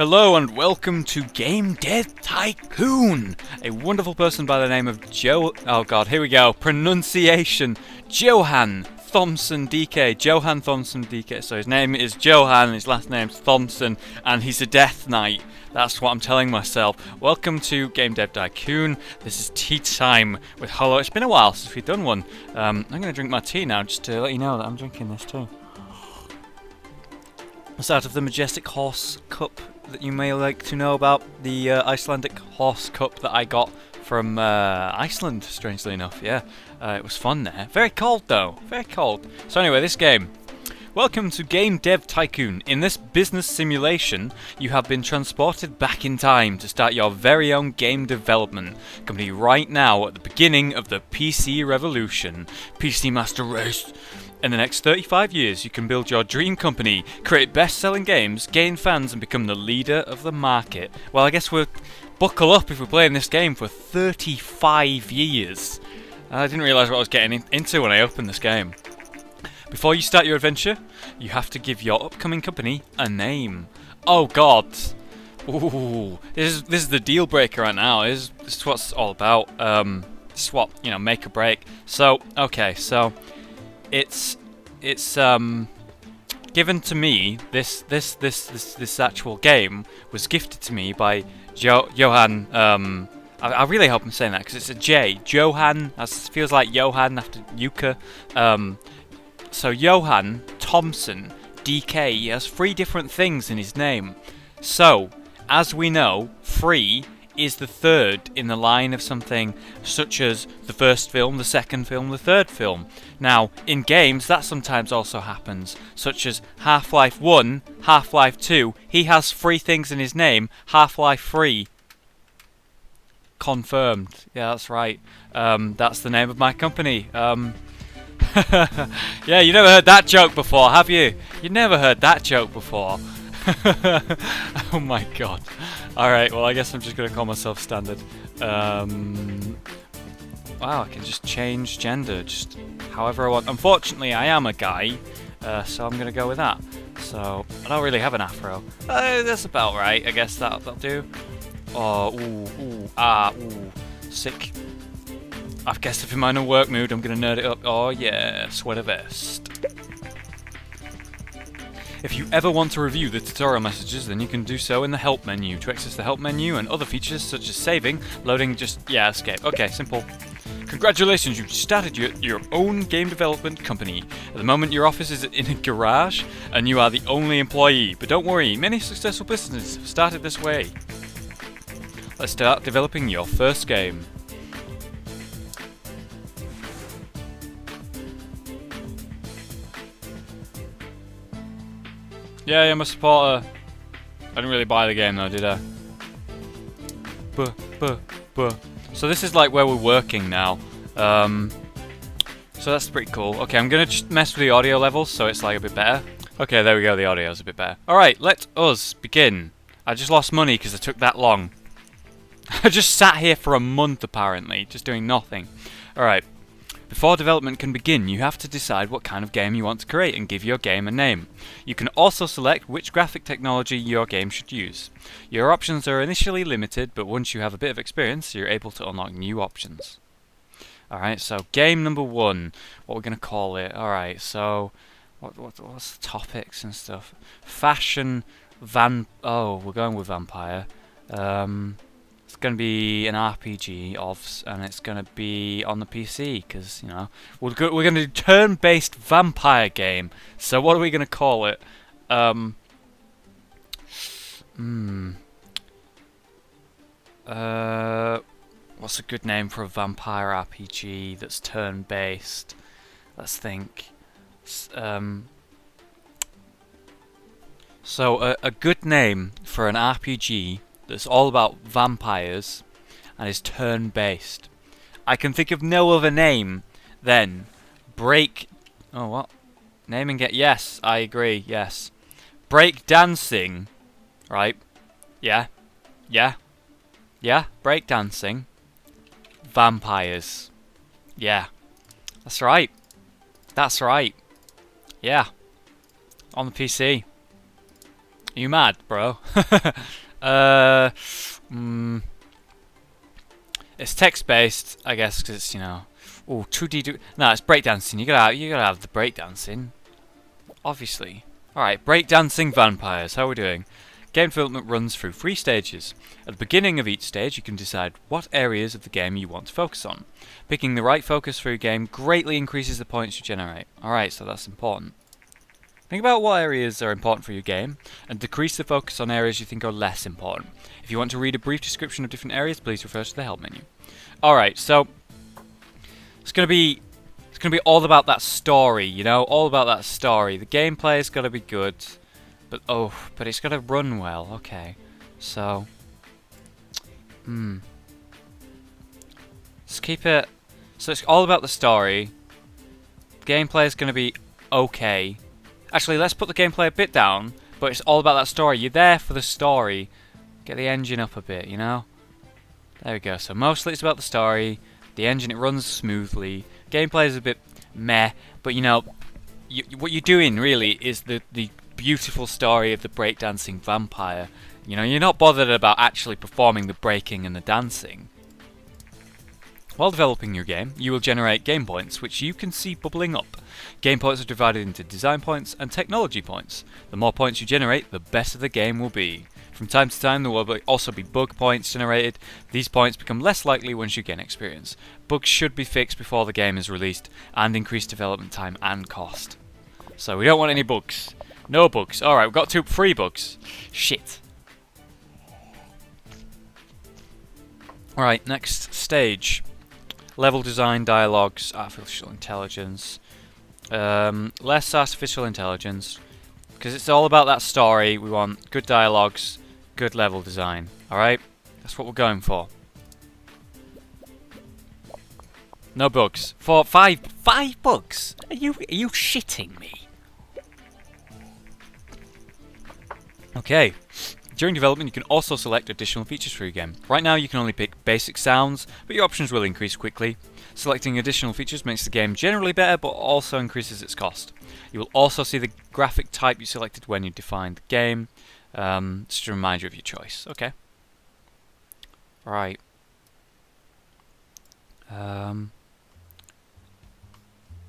Hello and welcome to Game Dev Tycoon! A wonderful person by the name of oh god, here we go, pronunciation, JohanthomsenDK, JohanthomsenDK. So his name is Johan, his last name's Thompson, and he's a Death Knight. That's what I'm telling myself. Welcome to Game Dev Tycoon. This is tea time with Holo. It's been a while since we've done one. I'm going to drink my tea now just to let you know that I'm drinking this too. It's out of the majestic horse cup that you may like to know about, the Icelandic horse cup that I got from Iceland, strangely enough. Yeah, it was fun there. Very cold though, very cold. So anyway, this game. Welcome to Game Dev Tycoon. In this business simulation, you have been transported back in time to start your very own game development company right now at the beginning of the PC revolution. PC Master Race. In the next 35 years, you can build your dream company, create best-selling games, gain fans, and become the leader of the market. Well, I guess we'll buckle up if we're playing this game for 35 years. I didn't realise what I was getting into when I opened this game. Before you start your adventure, you have to give your upcoming company a name. Oh God! Ooh, this is the deal breaker right now. This is what it's all about. This is what, make or break. So, okay, so it's given to me. This actual game was gifted to me by Johan. I really hope I'm saying that because it's a J. Johan. That feels like Johan after Yuka. So Johan Thomsen DK, he has 3 different things in his name. So, as we know, 3 is the third in the line of something such as the first film, the second film, the third film. Now, in games, that sometimes also happens, such as Half-Life 1, Half-Life 2. He has 3 things in his name. Half-Life 3. Confirmed. Yeah, that's right. That's the name of my company. Yeah, you never heard that joke before, have you? You never heard that joke before. Oh my god. Alright, well I guess I'm just going to call myself Standard. Wow, I can just change gender just however I want. Unfortunately, I am a guy, so I'm going to go with that. So, I don't really have an afro. That's about right, I guess that'll do. Oh, ooh, sick. I guess if I'm in a work mood, I'm going to nerd it up. Oh yeah, sweater vest. If you ever want to review the tutorial messages, then you can do so in the help menu. To access the help menu and other features such as saving, loading, escape. Okay, simple. Congratulations, you've started your own game development company. At the moment, your office is in a garage, and you are the only employee. But don't worry, many successful businesses have started this way. Let's start developing your first game. Yeah, I'm a supporter. I didn't really buy the game though, did I? So this is like where we're working now. So that's pretty cool. Okay, I'm gonna just mess with the audio levels so it's like a bit better. Okay, there we go, the audio's a bit better. Alright, let us begin. I just lost money because it took that long. I just sat here for a month apparently, just doing nothing. Alright. Before development can begin, you have to decide what kind of game you want to create and give your game a name. You can also select which graphic technology your game should use. Your options are initially limited, but once you have a bit of experience, you're able to unlock new options. Alright, so game number 1. What we're going to call it. Alright, so what's the topics and stuff? Fashion, oh, we're going with vampire. It's going to be an RPG and it's going to be on the PC because, we're going to do turn-based vampire game. So what are we going to call it? What's a good name for a vampire RPG that's turn-based? Let's think. So a good name for an RPG that's all about vampires and is turn-based. I can think of no other name than Oh, what? Name and get. Yes, I agree. Yes, break dancing. Right? Yeah. Break dancing. Vampires. Yeah. That's right. Yeah. On the PC. You mad, bro? uh, mm, it's text-based, I guess, because it's, you know... Oh, 2D... No, it's breakdancing. You gotta have the breakdancing. Obviously. Alright, breakdancing vampires. How are we doing? Game development runs through 3 stages. At the beginning of each stage, you can decide what areas of the game you want to focus on. Picking the right focus for your game greatly increases the points you generate. Alright, so that's important. Think about what areas are important for your game, and decrease the focus on areas you think are less important. If you want to read a brief description of different areas, please refer to the help menu. Alright, so it's gonna be all about that story, you know, all about that story. The gameplay's gotta be good, but it's gotta run well. Okay, so let's keep it. So it's all about the story. The gameplay's gonna be okay. Actually, let's put the gameplay a bit down, but it's all about that story. You're there for the story. Get the engine up a bit, you know? There we go. So mostly it's about the story. The engine, it runs smoothly. Gameplay is a bit meh, but you know, what you're doing really is the beautiful story of the breakdancing vampire. You know, you're not bothered about actually performing the breaking and the dancing. While developing your game, you will generate game points, which you can see bubbling up. Game points are divided into design points and technology points. The more points you generate, the better the game will be. From time to time, there will also be bug points generated. These points become less likely once you gain experience. Bugs should be fixed before the game is released, and increase development time and cost. So we don't want any bugs. No bugs. Alright, we've got 2 free bugs. Shit. Alright, next stage. Level design, dialogues, artificial intelligence. Less artificial intelligence, because it's all about that story. We want good dialogues, good level design. Alright? That's what we're going for. No bugs. 5 bugs? Are you shitting me? Okay. During development, you can also select additional features for your game. Right now, you can only pick basic sounds, but your options will increase quickly. Selecting additional features makes the game generally better, but also increases its cost. You will also see the graphic type you selected when you defined the game, just to remind you of your choice. Okay. Right.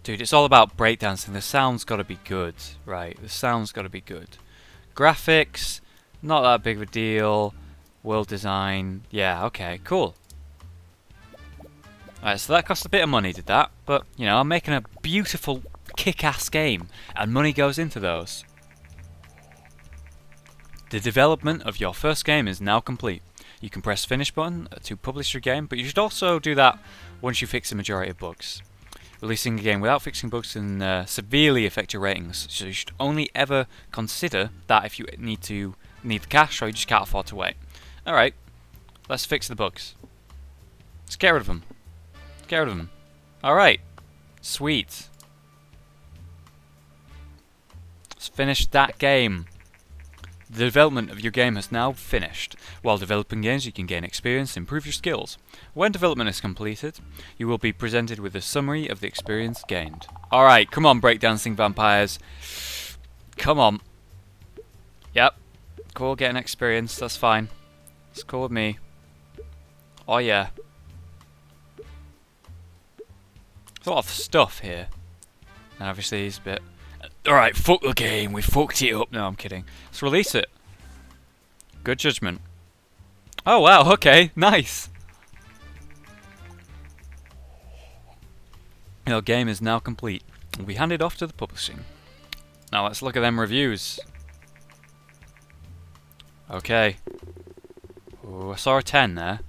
Dude, it's all about breakdancing. The sound's got to be good, right? The sound's got to be good. Graphics, not that big of a deal. World design, yeah, okay, cool. Alright, so that cost a bit of money, did that? But, you know, I'm making a beautiful kick-ass game, and money goes into those. The development of your first game is now complete. You can press finish button to publish your game, but you should also do that once you fix the majority of bugs. Releasing a game without fixing bugs can severely affect your ratings, so you should only ever consider that if you need the cash or you just can't afford to wait. Alright, let's fix the bugs. Let's get rid of them. Get rid of them. Alright, sweet. Let's finish that game. The development of your game has now finished. While developing games, you can gain experience and improve your skills. When development is completed, you will be presented with a summary of the experience gained. Alright, come on, breakdancing vampires. Come on. Yep. Cool, getting experience, that's fine. It's cool with me. Oh yeah. There's a lot of stuff here. And obviously he's a bit... Alright, fuck the game, we fucked it up. No, I'm kidding. Let's release it. Good judgment. Oh wow, okay, nice. Your game is now complete. It will be handed off to the publishing. Now let's look at them reviews. Okay. Ooh, I saw a 10 there.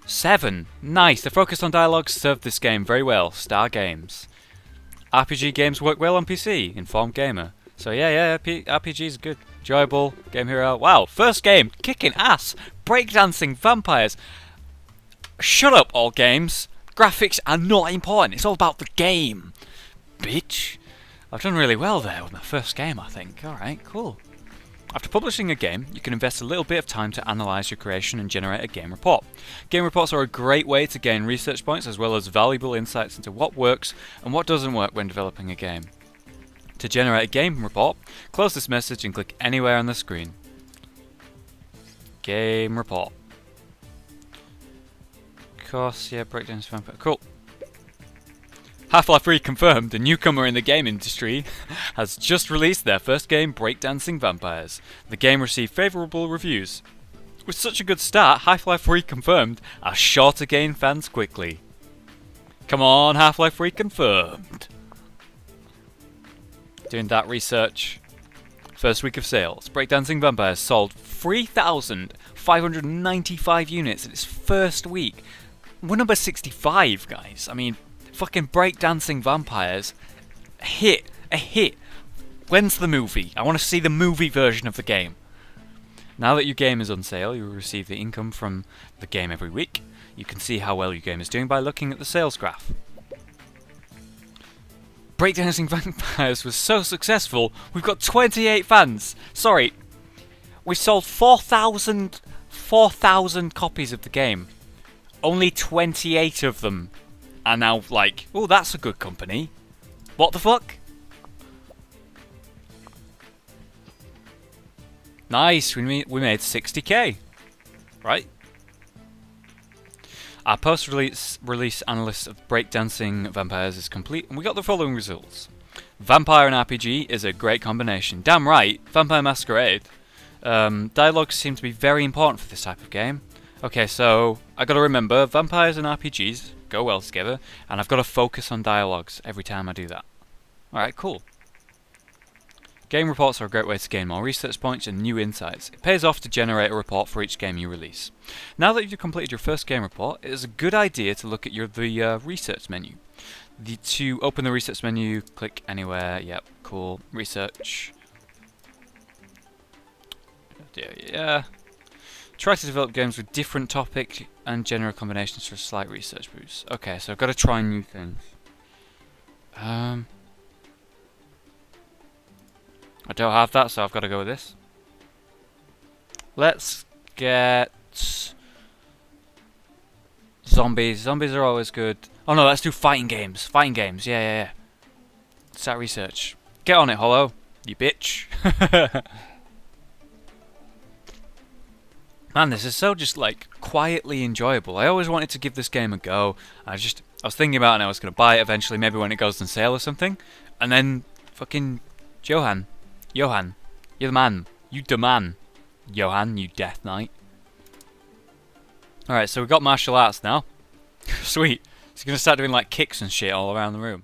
7! Nice! The focus on dialogue served this game very well. Star Games. RPG games work well on PC. Informed Gamer. So yeah, RPG is good. Enjoyable. Game Hero. Wow! First game! Kicking ass! Breakdancing vampires! Shut up, all games! Graphics are not important. It's all about the game. Bitch! I've done really well there with my first game, I think. Alright, cool. After publishing a game, you can invest a little bit of time to analyse your creation and generate a game report. Game reports are a great way to gain research points as well as valuable insights into what works and what doesn't work when developing a game. To generate a game report, close this message and click anywhere on the screen. Game report. Of course, yeah, breakdowns vampire. Cool. Half-Life 3 confirmed, a newcomer in the game industry has just released their first game, Breakdancing Vampires. The game received favourable reviews. With such a good start, Half-Life 3 confirmed are sure to gain fans quickly. Come on, Half-Life 3 confirmed. Doing that research. First week of sales. Breakdancing Vampires sold 3,595 units in its first week. We're number 65, guys. I mean, fucking Breakdancing Vampires. A hit. When's the movie? I want to see the movie version of the game. Now that your game is on sale, you will receive the income from the game every week. You can see how well your game is doing by looking at the sales graph. Breakdancing Vampires was so successful, we've got 28 fans. Sorry, we sold 4,000 copies of the game. Only 28 of them are now like, oh, that's a good company. What the fuck? Nice, we made 60k, right? Our post-release analysis of Breakdancing Vampires is complete, and we got the following results. Vampire and RPG is a great combination. Damn right, Vampire Masquerade. Dialogue seems to be very important for this type of game. Okay, so I gotta remember, vampires and RPGs go well together, and I've got to focus on dialogues every time I do that. Alright, cool. Game reports are a great way to gain more research points and new insights. It pays off to generate a report for each game you release. Now that you've completed your first game report, it is a good idea to look at the research menu. To open the research menu, click anywhere. Yep, cool. Research. Yeah. Try to develop games with different topic and genre combinations for a slight research boost. Okay, so I've got to try new things. I don't have that, so I've got to go with this. Let's get zombies. Zombies are always good. Oh no, let's do fighting games. Fighting games. Yeah. Start research. Get on it, Hollow. You bitch. Man, this is so just like quietly enjoyable. I always wanted to give this game a go. I was thinking about it and I was going to buy it eventually, maybe when it goes on sale or something. And then fucking Johan, you're the man. You the man. Johan, you Death Knight. Alright, so we've got martial arts now. Sweet. So he's going to start doing like kicks and shit all around the room.